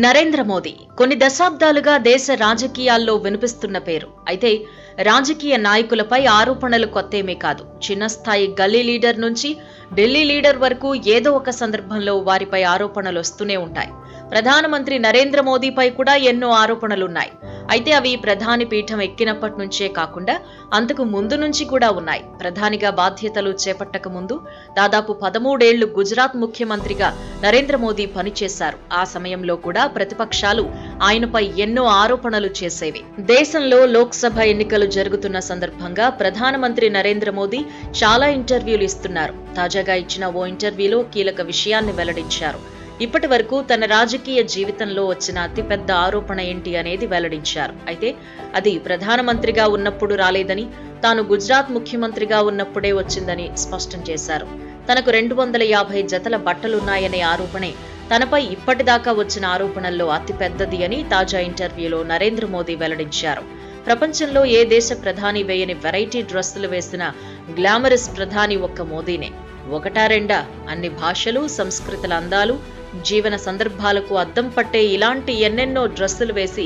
నరేంద్ర మోదీ కొన్ని దశాబ్దాలుగా దేశ రాజకీయాల్లో వినిపిస్తున్న పేరు. అయితే రాజకీయ నాయకులపై ఆరోపణలు కొత్తేమీ కాదు. చిన్న స్థాయి గల్లీ లీడర్ నుంచి ఢిల్లీ లీడర్ వరకు ఏదో ఒక సందర్భంలో వారిపై ఆరోపణలు వస్తూనే ఉంటాయి. ప్రధానమంత్రి నరేంద్ర మోదీపై కూడా ఎన్నో ఆరోపణలున్నాయి. అయితే అవి ప్రధాని పీఠం ఎక్కినప్పటి నుంచే కాకుండా అంతకు ముందు నుంచి కూడా ఉన్నాయి. ప్రధానిగా బాధ్యతలు చేపట్టక ముందు దాదాపు 13 ఏళ్లు గుజరాత్ ముఖ్యమంత్రిగా నరేంద్ర మోదీ పనిచేశారు. ఆ సమయంలో కూడా ప్రతిపక్షాలు ఆయనపై ఎన్నో ఆరోపణలు చేసేవి. దేశంలో లోక్సభ ఎన్నికలు జరుగుతున్న సందర్భంగా ప్రధానమంత్రి నరేంద్ర మోదీ చాలా ఇంటర్వ్యూలు ఇస్తున్నారు. తాజాగా ఇచ్చిన ఓ ఇంటర్వ్యూలో కీలక విషయాన్ని వెల్లడించారు. ఇప్పటి వరకు తన రాజకీయ జీవితంలో వచ్చిన అతిపెద్ద ఆరోపణ ఏంటి అనేది వెల్లడించారు. అయితే అది ప్రధానమంత్రిగా ఉన్నప్పుడు రాలేదని, తాను గుజరాత్ ముఖ్యమంత్రిగా ఉన్నప్పుడే వచ్చిందని స్పష్టం చేశారు. తనకు 250 జతల బట్టలున్నాయనే ఆరోపణే తనపై ఇప్పటిదాకా వచ్చిన ఆరోపణల్లో అతిపెద్దది అని తాజా ఇంటర్వ్యూలో నరేంద్ర మోదీ వెల్లడించారు. ప్రపంచంలో ఏ దేశ ప్రధాని వేయని వెరైటీ డ్రెస్సులు వేసిన గ్లామరస్ ప్రధాని ఒక్క మోదీనే. ఒకటా రెండా, అన్ని భాషలు, సంస్కృతుల అందాలు, జీవన సందర్భాలకు అద్దం పట్టే ఇలాంటి ఎన్నెన్నో డ్రెస్సులు వేసి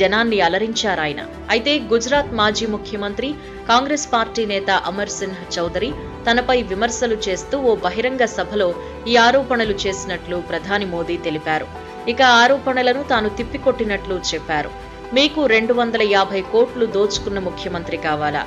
జనాన్ని అలరించారాయన. అయితే గుజరాత్ మాజీ ముఖ్యమంత్రి, కాంగ్రెస్ పార్టీ నేత అమర్ సింహ్ చౌదరి తనపై విమర్శలు చేస్తూ ఓ బహిరంగ సభలో ఈ ఆరోపణలు చేసినట్లు ప్రధాని మోదీ తెలిపారు. ఇక ఆరోపణలను తాను తిప్పికొట్టినట్లు చెప్పారు. మీకు 250 కోట్లు దోచుకున్న ముఖ్యమంత్రి కావాలా,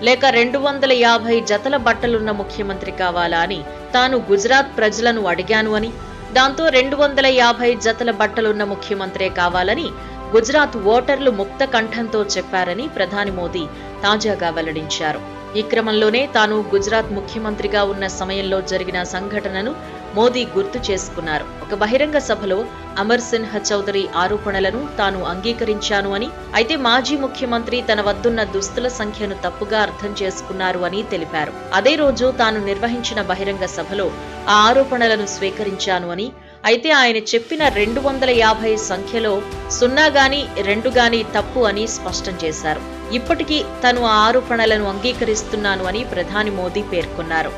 లేక 250 జతల బట్టలున్న ముఖ్యమంత్రి కావాలా అని తాను గుజరాత్ ప్రజలను అడిగాను అని, దాంతో 250 జతల బట్టలున్న ముఖ్యమంత్రే కావాలని గుజరాత్ ఓటర్లు ముక్త కంఠంతో చెప్పారని ప్రధాని మోదీ తాజాగా వెల్లడించారు. ఈ క్రమంలోనే తాను గుజరాత్ ముఖ్యమంత్రిగా ఉన్న సమయంలో జరిగిన సంఘటనను మోదీ గుర్తు చేసుకున్నారు. ఒక బహిరంగ సభలో అమర్ సింహ్ చౌదరి ఆరోపణలను తాను అంగీకరించాను అని, అయితే మాజీ ముఖ్యమంత్రి తన వద్దున్న దుస్తుల సంఖ్యను తప్పుగా అర్థం చేసుకున్నారు అని తెలిపారు. అదే రోజు తాను నిర్వహించిన బహిరంగ సభలో ఆ ఆరోపణలను స్వీకరించాను అని, అయితే ఆయన చెప్పిన 250 సంఖ్యలో 0 గాని 2 గాని తప్పు అని స్పష్టం చేశారు. ఇప్పటికీ తను ఆ ఆరోపణలను అంగీకరిస్తున్నాను అని ప్రధాని మోదీ పేర్కొన్నారు.